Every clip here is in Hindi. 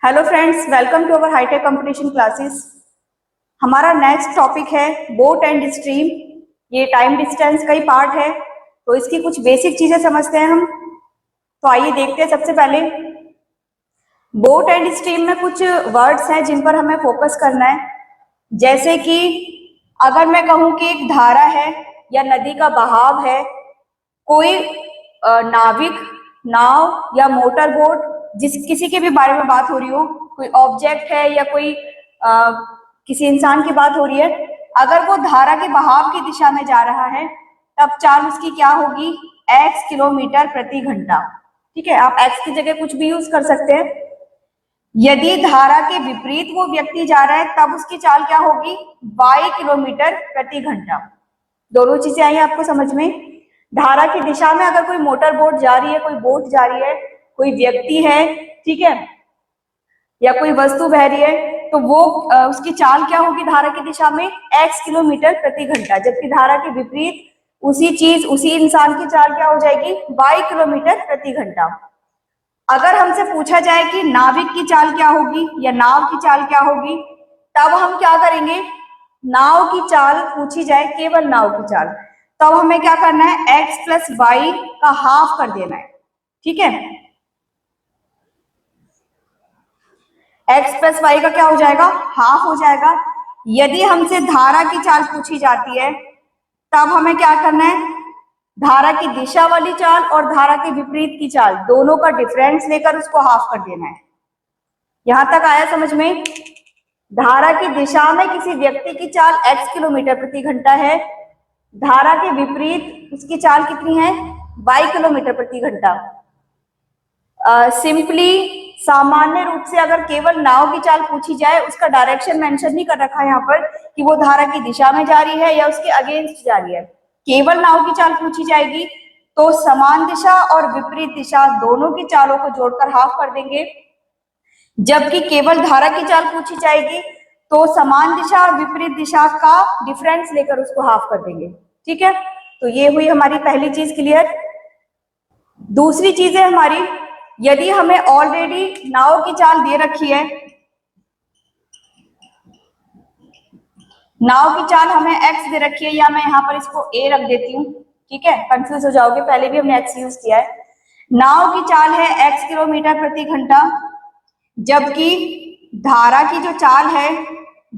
Hello friends, welcome to our hitech competition classes. हमारा नेक्स्ट टॉपिक है बोट एंड स्ट्रीम। ये टाइम डिस्टेंस का ही पार्ट है, तो इसकी कुछ बेसिक चीजें समझते हैं हम। तो आइए देखते हैं। सबसे पहले बोट एंड स्ट्रीम में कुछ वर्ड्स हैं जिन पर हमें फोकस करना है। जैसे कि अगर मैं कहूँ कि एक धारा है या नदी का बहाव है, कोई नाविक, नाव या मोटर बोट, जिस किसी के भी बारे में बात हो रही हो, कोई ऑब्जेक्ट है या कोई किसी इंसान की बात हो रही है, अगर वो धारा के बहाव की दिशा में जा रहा है तब चाल उसकी क्या होगी? x किलोमीटर प्रति घंटा। ठीक है, आप x की जगह कुछ भी यूज कर सकते हैं। यदि धारा के विपरीत वो व्यक्ति जा रहा है तब उसकी चाल क्या होगी? y किलोमीटर प्रति घंटा। दोनों चीजें आई आपको समझ में? धारा की दिशा में अगर कोई मोटर बोट जा रही है, कोई बोट जा रही है, कोई व्यक्ति है, ठीक है, या कोई वस्तु बह रही है, तो वो उसकी चाल क्या होगी धारा की दिशा में? x किलोमीटर प्रति घंटा। जबकि धारा के विपरीत उसी चीज, उसी इंसान की चाल क्या हो जाएगी? y किलोमीटर प्रति घंटा। अगर हमसे पूछा जाए कि नाविक की चाल क्या होगी या नाव की चाल क्या होगी, तब हम क्या करेंगे? नाव की चाल पूछी जाए, केवल नाव की चाल, तब हमें क्या करना है? x प्लस वाई का हाफ कर देना है। ठीक है, x प्लस वाई का क्या हो जाएगा? हाफ हो जाएगा। यदि हमसे धारा की चाल पूछी जाती है तब हमें क्या करना है? धारा की दिशा वाली चाल और धारा के विपरीत की चाल, दोनों का डिफरेंस लेकर उसको हाफ कर देना है। यहां तक आया समझ में? धारा की दिशा में किसी व्यक्ति की चाल x किलोमीटर प्रति घंटा है, धारा के विपरीत उसकी चाल कितनी है? y किलोमीटर प्रति घंटा। सिंपली सामान्य रूप से अगर केवल नाव की चाल पूछी जाए, उसका डायरेक्शन मेंशन नहीं कर रखा है यहाँ पर कि वो धारा की दिशा में जा रही है या उसके अगेंस्ट जा रही है। केवल नाव की चाल पूछी जाएगी तो समान दिशा और विपरीत दिशा दोनों की चालों को जोड़कर हाफ कर देंगे। जबकि केवल धारा की चाल पूछी जाएगी तो समान दिशा और विपरीत दिशा का डिफरेंस लेकर उसको हाफ कर देंगे। ठीक है, तो ये हुई हमारी पहली चीज क्लियर। दूसरी चीज है हमारी, यदि हमें ऑलरेडी नाव की चाल दे रखी है, नाव की चाल हमें x दे रखी है, या मैं यहां पर इसको a रख देती हूँ, ठीक है, कंफ्यूज हो जाओगे, पहले भी हमने x यूज किया है। नाव की चाल है x किलोमीटर प्रति घंटा, जबकि धारा की जो चाल है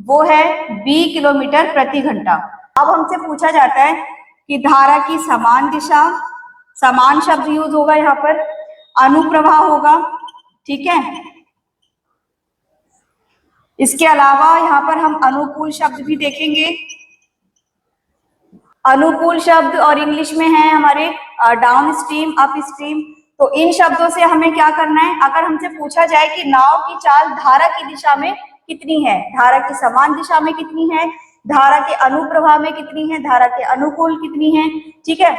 वो है b किलोमीटर प्रति घंटा। अब हमसे पूछा जाता है कि धारा की समान दिशा, समान शब्द यूज होगा यहाँ पर, अनुप्रवाह होगा, ठीक है। इसके अलावा यहाँ पर हम अनुकूल शब्द भी देखेंगे। अनुकूल शब्द और इंग्लिश में है हमारे डाउन स्ट्रीम, अप स्ट्रीम। तो इन शब्दों से हमें क्या करना है? अगर हमसे पूछा जाए कि नाव की चाल धारा की दिशा में कितनी है, धारा की समान दिशा में कितनी है, धारा के अनुप्रवाह में कितनी है, धारा के अनुकूल कितनी है, ठीक है,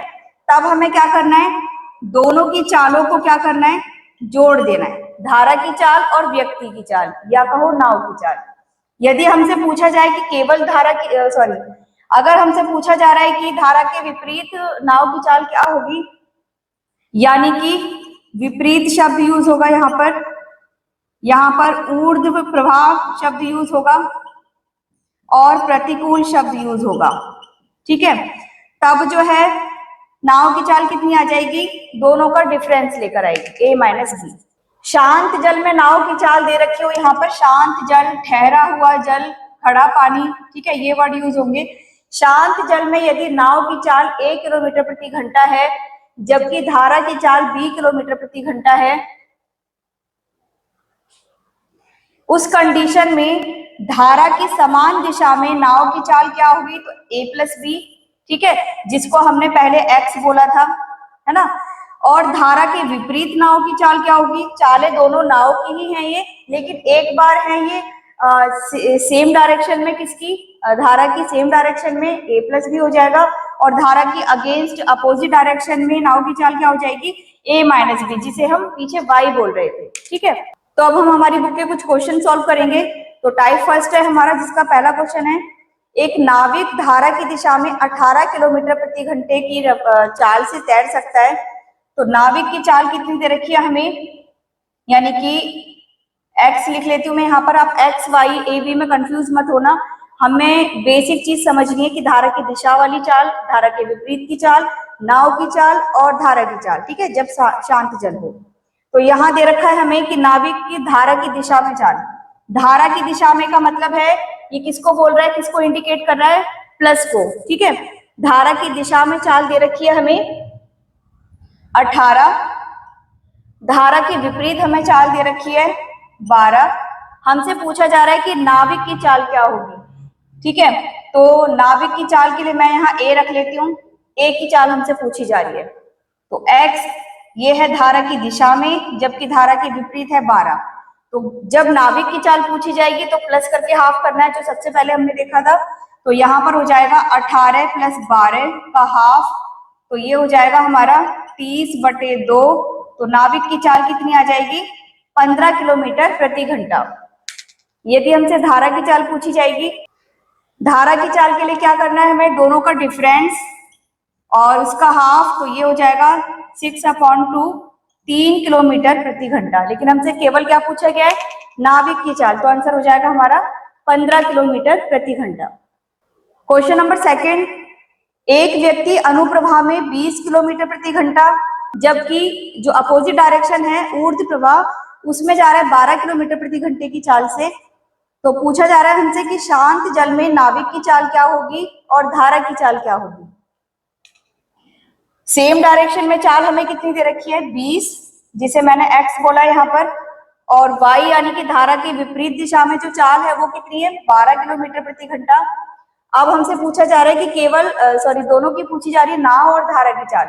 तब हमें क्या करना है? दोनों की चालों को क्या करना है? जोड़ देना है, धारा की चाल और व्यक्ति की चाल, या कहो नाव की चाल। यदि हमसे पूछा जाए कि केवल धारा की अगर हमसे पूछा जा रहा है कि धारा के विपरीत नाव की चाल क्या होगी, यानी कि विपरीत शब्द यूज होगा यहाँ पर ऊर्ध्व प्रभाव शब्द यूज होगा और प्रतिकूल शब्द यूज होगा। ठीक है, तब जो है नाव की चाल कितनी आ जाएगी? दोनों का डिफरेंस लेकर आएगी, a माइनस बी। शांत जल में नाव की चाल दे रखी हो, यहाँ पर शांत जल, ठहरा हुआ जल, खड़ा पानी, ठीक है, ये वर्ड यूज होंगे। शांत जल में यदि नाव की चाल a किलोमीटर प्रति घंटा है, जबकि धारा की चाल b किलोमीटर प्रति घंटा है, उस कंडीशन में धारा की समान दिशा में नाव की चाल क्या होगी? तो a प्लस बी, ठीक है, जिसको हमने पहले x बोला था, है ना। और धारा के विपरीत नाव की चाल क्या होगी? चालें दोनों नाव की ही हैं ये, लेकिन एक बार है ये सेम डायरेक्शन में, किसकी? धारा की सेम डायरेक्शन में a प्लस बी हो जाएगा, और धारा की अगेंस्ट अपोजिट डायरेक्शन में नाव की चाल क्या हो जाएगी? a माइनस बी, जिसे हम पीछे y बोल रहे थे। ठीक है, तो अब हम हमारी बुक के कुछ क्वेश्चन सॉल्व करेंगे। तो टाइप फर्स्ट है हमारा, जिसका पहला क्वेश्चन है, एक नाविक धारा की दिशा में 18 किलोमीटर प्रति घंटे की चाल से तैर सकता है। तो नाविक की चाल कितनी दे रखी है हमें? यानी कि x लिख लेती हूँ मैं यहाँ पर, आप x y a b में कंफ्यूज मत होना। हमें बेसिक चीज समझनी है कि धारा की दिशा वाली चाल, धारा के विपरीत की चाल, नाव की चाल और धारा की चाल, ठीक है, जब शांत जल हो। तो यहाँ दे रखा है हमें कि नाविक की धारा की दिशा में चाल। धारा की दिशा में का मतलब है ये किसको बोल रहा है, किसको इंडिकेट कर रहा है, प्लस को, ठीक है। धारा की दिशा में चाल दे रखी है हमें 18, धारा के विपरीत हमें चाल दे रखी है 12। हमसे पूछा जा रहा है कि नाविक की चाल क्या होगी, ठीक है। तो नाविक की चाल के लिए मैं यहाँ ए रख लेती हूँ, ए की चाल हमसे पूछी जा रही है। तो x ये है धारा की दिशा में, जबकि धारा के विपरीत है 12। तो जब नाविक की चाल पूछी जाएगी तो प्लस करके हाफ करना है, जो सबसे पहले हमने देखा था। तो यहाँ पर हो जाएगा 18 + 12 का हाफ, तो ये हो जाएगा हमारा 30/2। तो नाविक की चाल कितनी आ जाएगी, 15 किलोमीटर प्रति घंटा। यदि हमसे धारा की चाल पूछी जाएगी, धारा की चाल के लिए क्या करना है हमें, दोनों का डिफरेंस और उसका हाफ, तो ये हो जाएगा 6/2, 3 किलोमीटर प्रति घंटा। लेकिन हमसे केवल क्या पूछा गया है, नाविक की चाल, तो आंसर हो जाएगा हमारा 15 किलोमीटर प्रति घंटा। क्वेश्चन नंबर 2, एक व्यक्ति अनुप्रवाह में 20 किलोमीटर प्रति घंटा, जबकि जो अपोजिट डायरेक्शन है ऊर्ध्व प्रवाह, उसमें जा रहा है 12 किलोमीटर प्रति घंटे की चाल से। तो पूछा जा रहा है हमसे कि शांत जल में नाविक की चाल क्या होगी और धारा की चाल क्या होगी। सेम डायरेक्शन में चाल हमें कितनी दे रखी है, 20, जिसे मैंने x बोला यहाँ पर, और y यानी कि धारा की विपरीत दिशा में जो चाल है वो कितनी है, 12 किलोमीटर प्रति घंटा। अब हमसे पूछा जा रहा है कि केवल दोनों की पूछी जा रही है, नाव और धारा की चाल।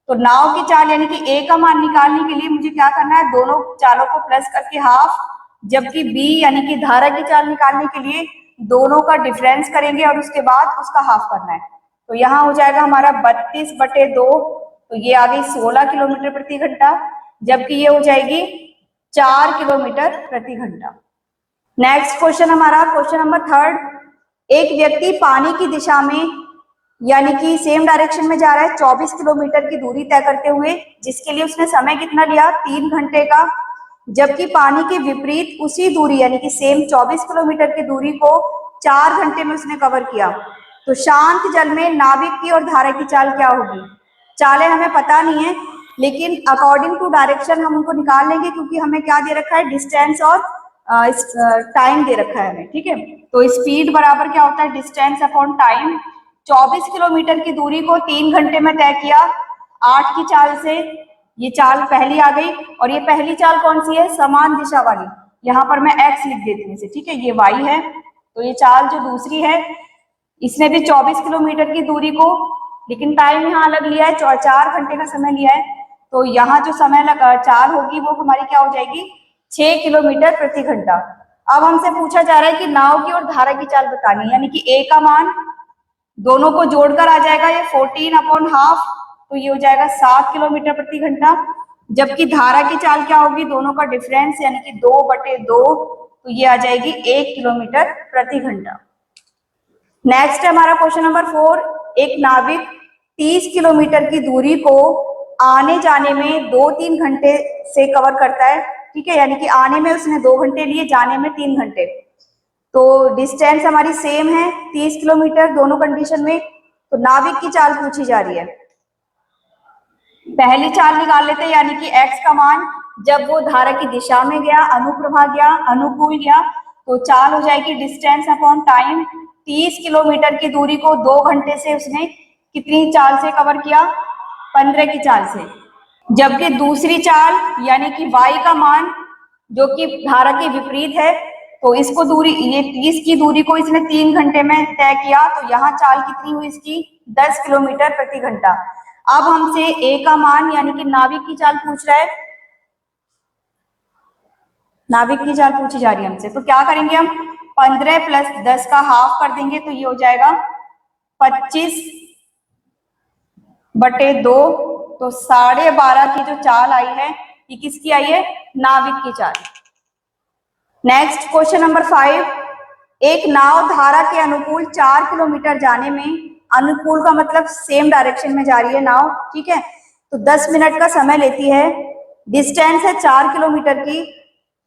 तो नाव की चाल यानी कि a का मान निकालने के लिए मुझे क्या करना है, दोनों चालों को प्लस करके हाफ, जबकि b यानी कि धारा की चाल निकालने के लिए दोनों का डिफरेंस करेंगे और उसके बाद उसका हाफ करना है। तो यहाँ हो जाएगा हमारा 32/2, तो ये आ गई 16 किलोमीटर प्रति घंटा, जबकि ये हो जाएगी 4 किलोमीटर प्रति घंटा। नेक्स्ट क्वेश्चन हमारा क्वेश्चन नंबर 3, एक व्यक्ति पानी की दिशा में यानी कि सेम डायरेक्शन में जा रहा है 24 किलोमीटर की दूरी तय करते हुए, जिसके लिए उसने समय कितना लिया, 3 घंटे का, जबकि पानी के विपरीत उसी दूरी यानी कि सेम 24 किलोमीटर की दूरी को 4 घंटे में उसने कवर किया। तो शांत जल में नाविक की और धारा की चाल क्या होगी। चालें हमें पता नहीं है, लेकिन अकॉर्डिंग टू डायरेक्शन हम उनको निकाल लेंगे, क्योंकि हमें क्या दे रखा है, डिस्टेंस और टाइम दे रखा है हमें, ठीक है। तो स्पीड बराबर क्या होता है, डिस्टेंस अपॉन टाइम। 24 किलोमीटर की दूरी को 3 घंटे में तय किया 8 की चाल से, ये चाल पहली आ गई। और ये पहली चाल कौन सी है, समान दिशा वाली, यहाँ पर मैं x लिख देती हूँ इसे, ठीक है, ये y है। तो ये चाल जो दूसरी है, इसने भी 24 किलोमीटर की दूरी को, लेकिन टाइम यहाँ अलग लिया है, 4 घंटे का समय लिया है। तो यहाँ जो समय चाल होगी वो हमारी क्या हो जाएगी, 6 किलोमीटर प्रति घंटा। अब हमसे पूछा जा रहा है कि नाव की और धारा की चाल बतानी है, यानी कि a का मान दोनों को जोड़कर आ जाएगा ये 14/2, तो ये हो जाएगा 7 किलोमीटर प्रति घंटा। जबकि धारा की चाल क्या होगी, दोनों का डिफरेंस यानी कि 2/2, तो ये आ जाएगी 1 किलोमीटर प्रति घंटा। नेक्स्ट है हमारा क्वेश्चन नंबर 4, एक नाविक 30 किलोमीटर की दूरी को आने जाने में 2-3 घंटे से कवर करता है, ठीक है, यानी कि आने में उसने 2 घंटे लिए, जाने में 3 घंटे। तो डिस्टेंस हमारी सेम है 30 किलोमीटर दोनों कंडीशन में। तो नाविक की चाल पूछी जा रही है, पहली चाल निकाल लेते हैं, यानी कि x का मान जब वो धारा की दिशा में गया, अनुप्रवाह गया, अनुकूल गया, तो चाल हो जाएगी डिस्टेंस अपॉन टाइम। 30 किलोमीटर की दूरी को 2 घंटे से उसने कितनी चाल से कवर किया, 15 की चाल से। जबकि दूसरी चाल यानी कि y का मान जो कि धारा के विपरीत है, तो इसको दूरी, ये 30 की दूरी को इसने 3 घंटे में तय किया, तो यहाँ चाल कितनी हुई इसकी, 10 किलोमीटर प्रति घंटा। अब हमसे a का मान यानी कि नाविक की चाल पूछ रहा है, नाविक की चाल पूछी जा रही है हमसे। तो क्या करेंगे हम, 15 + 10 का हाफ कर देंगे, तो ये हो जाएगा 25/2। तो 12.5 की जो चाल आई है ये किसकी आई है, नाविक की चाल। नेक्स्ट क्वेश्चन नंबर 5, एक नाव धारा के अनुकूल 4 किलोमीटर जाने में, अनुकूल का मतलब सेम डायरेक्शन में जा रही है नाव, ठीक है, तो 10 मिनट का समय लेती है, डिस्टेंस है 4 किलोमीटर की,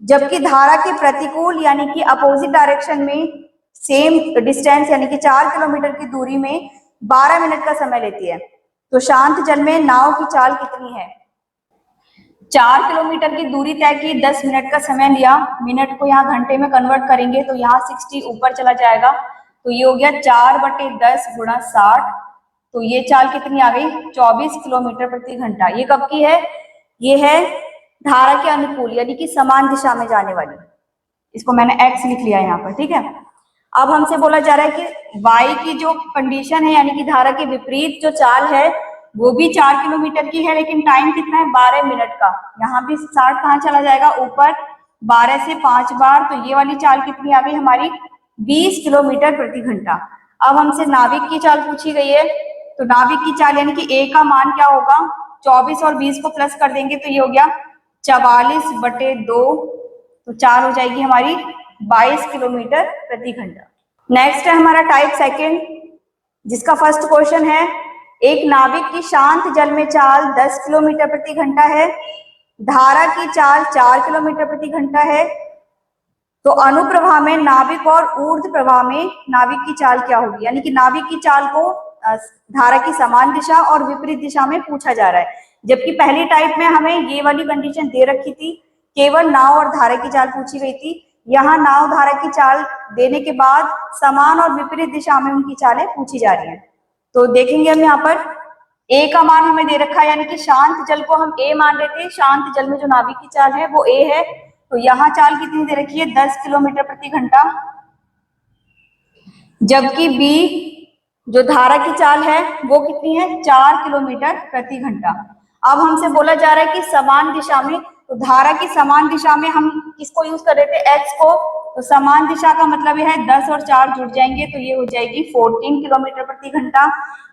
जबकि धारा के प्रतिकूल यानी कि अपोजिट डायरेक्शन में सेम डिस्टेंस यानी कि 4 किलोमीटर की दूरी में 12 मिनट का समय लेती है। तो शांत जल में नाव की चाल कितनी है? 4 किलोमीटर की दूरी तय की, 10 मिनट का समय लिया, मिनट को यहाँ घंटे में कन्वर्ट करेंगे तो यहाँ 60 ऊपर चला जाएगा, तो ये हो गया 4/10 गुणा 60। तो ये चाल कितनी आ गई? 24 किलोमीटर प्रति घंटा। ये कब की है? ये है धारा के अनुकूल यानी कि समान दिशा में जाने वाली। इसको मैंने x लिख लिया यहाँ पर, ठीक है। अब हमसे बोला जा रहा है कि y की जो कंडीशन है यानी कि धारा के विपरीत जो चाल है वो भी 4 किलोमीटर की है, लेकिन टाइम कितना है? 12 मिनट का। यहाँ भी 60 कहाँ चला जाएगा? ऊपर, 12 से 5 बार, तो ये वाली चाल कितनी आ गई हमारी? 20 किलोमीटर प्रति घंटा। अब हमसे नाविक की चाल पूछी गई है, तो नाविक की चाल यानी कि a का मान क्या होगा? 24 और 20 को प्लस कर देंगे तो ये हो गया 44/2, तो चाल हो जाएगी हमारी 22 किलोमीटर प्रति घंटा। नेक्स्ट है हमारा टाइप सेकंड, जिसका फर्स्ट क्वेश्चन है, एक नाविक की शांत जल में चाल 10 किलोमीटर प्रति घंटा है, धारा की चाल 4 किलोमीटर प्रति घंटा है, तो अनुप्रवाह में नाविक और ऊर्ध्व प्रवाह में नाविक की चाल क्या होगी? यानी कि नाविक की चाल को धारा की समान दिशा और विपरीत दिशा में पूछा जा रहा है, जबकि पहली टाइप में हमें ये वाली कंडीशन दे रखी थी, केवल नाव और धारा की चाल पूछी गई थी। यहाँ नाव धारा की चाल देने के बाद समान और विपरीत दिशा में उनकी चालें पूछी जा रही हैं। तो देखेंगे हम यहाँ पर a का मान हमें दे रखा है, यानी कि शांत जल को हम a मान रहे थे, शांत जल में जो नाविक की चाल है वो a है, तो यहाँ चाल कितनी दे रखी है? 10 किलोमीटर प्रति घंटा। जबकि b जो धारा की चाल है वो कितनी है? 4 किलोमीटर प्रति घंटा। अब हमसे बोला जा रहा है कि समान दिशा में, तो धारा की समान दिशा में हम किसको यूज कर रहे थे? x को, तो समान दिशा का मतलब यह है 10 और 4 जुड़ जाएंगे तो ये हो जाएगी 14 किलोमीटर प्रति घंटा।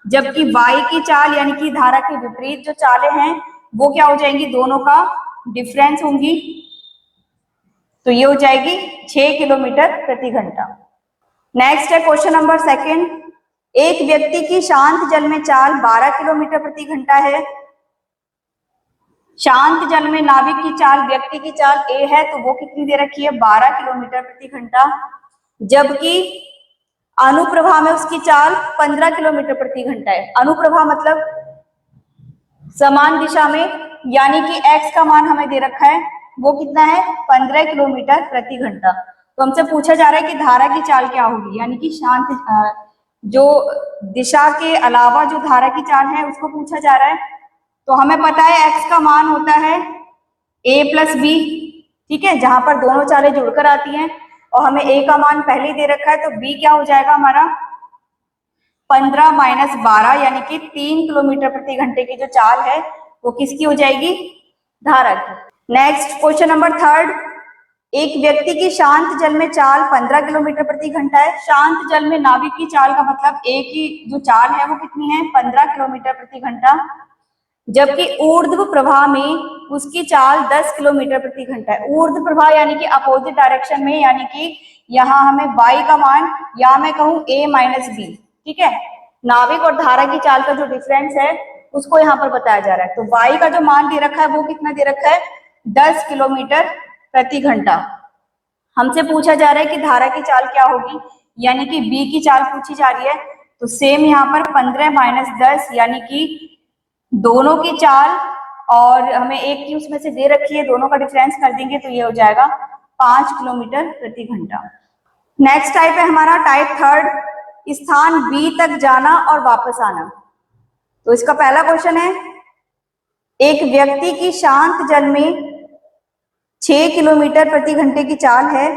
जबकि y की चाल यानी कि धारा के विपरीत जो चालें हैं वो क्या हो जाएंगी? दोनों का डिफरेंस होंगी, तो ये हो जाएगी 6 किलोमीटर प्रति घंटा। नेक्स्ट है क्वेश्चन नंबर सेकंड, एक व्यक्ति की शांत जल में चाल 12 किलोमीटर प्रति घंटा है, शांत जल में नाविक की चाल, व्यक्ति की चाल a है, तो वो कितनी दे रखी है? 12 किलोमीटर प्रति घंटा। जबकि अनुप्रवाह में उसकी चाल 15 किलोमीटर प्रति घंटा है। अनुप्रवाह मतलब समान दिशा में, यानी कि x का मान हमें दे रखा है वो कितना है? 15 किलोमीटर प्रति घंटा। तो हमसे पूछा जा रहा है कि धारा की चाल क्या होगी, यानी कि शांत जो दिशा के अलावा जो धारा की चाल है उसको पूछा जा रहा है। तो हमें पता है x का मान होता है a + b, ठीक है, जहां पर दोनों चालें जुड़कर आती हैं, और हमें a का मान पहले ही दे रखा है, तो b क्या हो जाएगा हमारा? 15 - 12 यानी कि 3 किलोमीटर प्रति घंटे की जो चाल है वो किसकी हो जाएगी? धारा की। नेक्स्ट क्वेश्चन नंबर थर्ड, एक व्यक्ति की शांत जल में चाल 15 किलोमीटर प्रति घंटा है। शांत जल में नाविक की चाल का मतलब a की जो चाल है वो कितनी है? 15 किलोमीटर प्रति घंटा। जबकि ऊर्ध्व प्रवाह में उसकी चाल 10 किलोमीटर प्रति घंटा है। ऊर्ध्व प्रवाह यानी कि अपोजिट डायरेक्शन में, यानी कि यहाँ हमें y का मान, या मैं कहूँ a - b, ठीक है, नाविक और धारा की चाल का जो डिफरेंस है उसको यहाँ पर बताया जा रहा है। तो y का जो मान दे रखा है वो कितना दे रखा है? 10 किलोमीटर प्रति घंटा। हमसे पूछा जा रहा है कि धारा की चाल क्या होगी, यानी कि b की चाल पूछी जा रही है। तो सेम यहाँ पर 15 - 10 यानी कि दोनों की चाल, और हमें एक की उसमें से दे रखी है, दोनों का डिफरेंस कर देंगे तो ये हो जाएगा 5 किलोमीटर प्रति घंटा। नेक्स्ट टाइप है हमारा टाइप थर्ड, स्थान बी तक जाना और वापस आना। तो इसका पहला क्वेश्चन है, एक व्यक्ति की शांत जल में 6 किलोमीटर प्रति घंटे की चाल है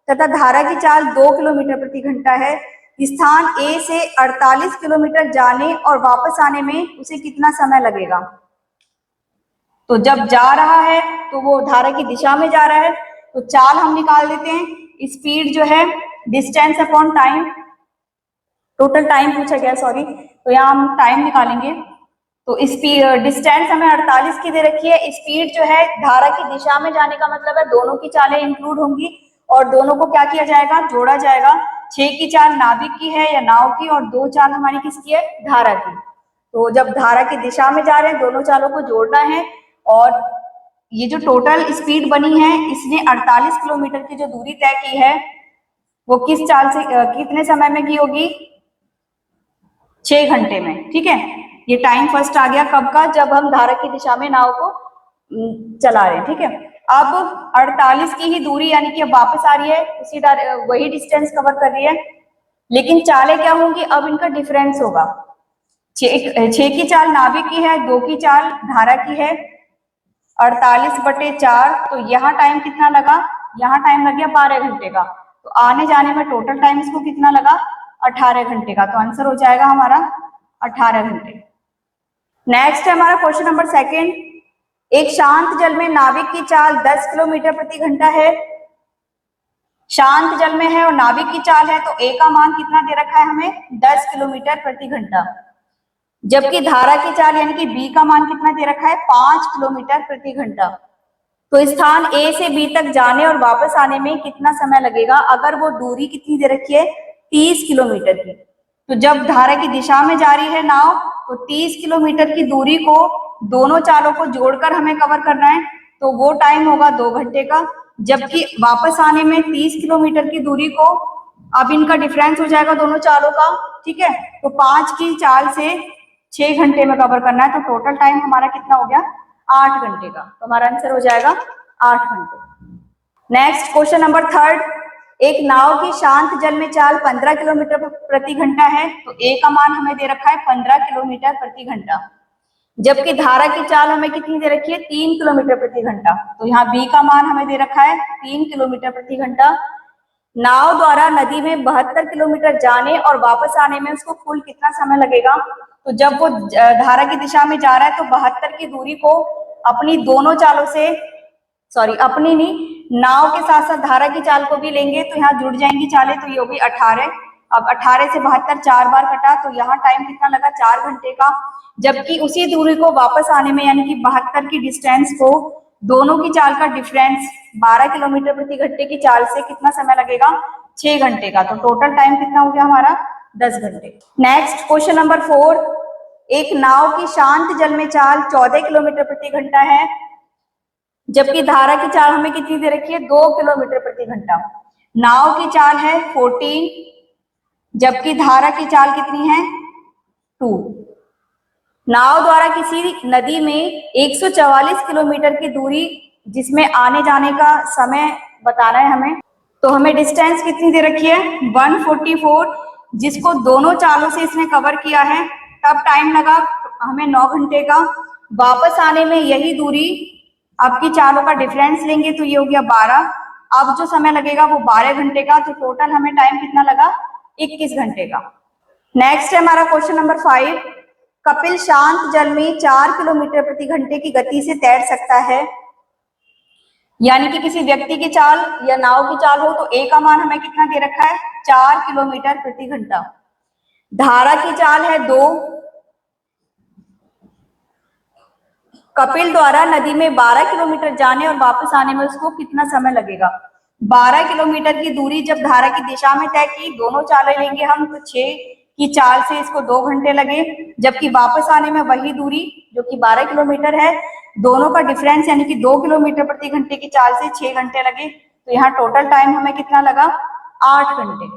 तथा धारा की चाल 2 किलोमीटर प्रति घंटा है। स्थान ए से 48 किलोमीटर जाने और वापस आने में उसे कितना समय लगेगा? तो जब जा रहा है तो वो धारा की दिशा में जा रहा है, तो चाल हम निकाल देते हैं, स्पीड जो है distance upon time, total time पूछा गया सॉरी, तो यहाँ हम टाइम निकालेंगे। तो स्पीड डिस्टेंस हमें 48 की दे रखी है, स्पीड जो है धारा की दिशा में जाने का मतलब है दोनों की चालें इंक्लूड होंगी और दोनों को क्या किया जाएगा? जोड़ा जाएगा। 6 की चाल नाविक की है या नाव की, और 2 चाल हमारी किसकी है? धारा की। तो जब धारा की दिशा में जा रहे हैं दोनों चालों को जोड़ना है, और ये जो टोटल स्पीड बनी है इसने 48 किलोमीटर की जो दूरी तय की है वो किस चाल से कितने समय में की होगी? 6 घंटे में। ठीक है, ये टाइम फर्स्ट आ गया कब का? जब हम धारा की दिशा में नाव को चला रहे हैं। ठीक है, अब 48 की ही दूरी यानी कि अब वापस आ रही है, उसी वही डिस्टेंस कवर कर रही है, लेकिन चालें क्या होंगी? अब इनका डिफरेंस होगा। 6 की चाल नाविक की है, 2 की चाल धारा की है, 48/4। तो यहाँ टाइम कितना लगा? यहाँ टाइम लग गया 12 घंटे का। तो आने जाने में टोटल टाइम इसको कितना लगा? 18 घंटे का। तो आंसर हो जाएगा हमारा 18 घंटे। नेक्स्ट है हमारा क्वेश्चन नंबर 2। एक शांत जल में नाविक की चाल 10 किलोमीटर प्रति घंटा है। शांत जल में है और नाविक की चाल है, तो ए का मान कितना दे रखा है हमें? 10 किलोमीटर प्रति घंटा। जबकि धारा की चाल यानी कि बी का मान कितना दे रखा है? 5 किलोमीटर प्रति घंटा। तो स्थान ए से बी तक जाने और वापस आने में कितना समय लगेगा? अगर वो दूरी कितनी दे रखी है? 30 किलोमीटर की। तो जब धारा की दिशा में जा रही है नाव, तो 30 किलोमीटर की दूरी को दोनों चालों को जोड़कर हमें कवर करना है, तो वो टाइम होगा 2 घंटे का। जबकि वापस आने में 30 किलोमीटर की दूरी को, अब इनका डिफरेंस हो जाएगा दोनों चालों का। ठीक है, तो 5 की चाल से 6 घंटे में कवर करना है, तो टोटल टाइम हमारा कितना हो गया? 8 घंटे का। तो हमारा आंसर हो जाएगा 8 घंटे। Next question number 3। एक नाव की शांत जल में चाल 15 किलोमीटर प्रति घंटा है, तो ए का मान हमें दे रखा है 15 किलोमीटर प्रति घंटा। जबकि धारा की चाल हमें कितनी दे रखी है? 3 किलोमीटर प्रति घंटा। तो यहाँ बी का मान हमें दे रखा है 3 किलोमीटर प्रति घंटा। नाव द्वारा नदी में 72 किलोमीटर जाने और वापस आने में उसको कुल कितना समय लगेगा? तो जब वो धारा की दिशा में जा रहा है, तो 72 की दूरी को अपनी दोनों चालों से, सॉरी अपनी नहीं, नाव के साथ साथ धारा की चाल को भी लेंगे, तो यहाँ जुड़ जाएंगी चालें, तो ये होगी 18। अब 18 से 72 4 बार कटा, तो यहाँ टाइम कितना लगा? 4 घंटे का। जबकि उसी दूरी को वापस आने में यानी कि 72 की डिस्टेंस को दोनों की चाल का डिफरेंस 12 किलोमीटर प्रति घंटे की चाल से कितना समय लगेगा? 6 घंटे का। तो टोटल टाइम कितना हो गया हमारा? 10 घंटे। Next question number 4। एक नाव की शांत जल में चाल 14 किलोमीटर प्रति घंटा है, जबकि धारा की चाल हमें कितनी दे रखी है? 2 किलोमीटर प्रति घंटा। नाव की चाल है 14, जबकि धारा की चाल कितनी है? 2। नाव द्वारा किसी नदी में 144 किलोमीटर की दूरी, जिसमें आने जाने का समय बताना है हमें, तो हमें डिस्टेंस कितनी दे रखी है? 144, जिसको दोनों चालों से इसने कवर किया है। तब टाइम लगा हमें 9 घंटे का। वापस आने में यही दूरी, आपकी चालों का डिफरेंस लेंगे तो ये हो गया 12। अब जो समय लगेगा वो 12 घंटे का। तो टोटल हमें टाइम कितना लगा? 21 घंटे का। नेक्स्ट है हमारा क्वेश्चन नंबर 5। कपिल शांत जल में 4 किलोमीटर प्रति घंटे की गति से तैर सकता है। यानी कि किसी व्यक्ति की चाल या नाव की चाल हो, तो ए का मान हमें कितना दे रखा है? 4 किलोमीटर प्रति घंटा। धारा की चाल है 2। कपिल द्वारा नदी में 12 किलोमीटर जाने और वापस आने में उसको कितना समय लगेगा? 12 किलोमीटर की दूरी जब धारा की दिशा में तय की, दोनों चालें लेंगे हम, तो 6 की चाल से इसको 2 घंटे लगे। जबकि वापस आने में वही दूरी जो कि 12 किलोमीटर है, दोनों का डिफरेंस यानी कि 2 किलोमीटर प्रति घंटे की चाल से 6 घंटे लगे। तो यहाँ टोटल टाइम हमें कितना लगा? 8 घंटे।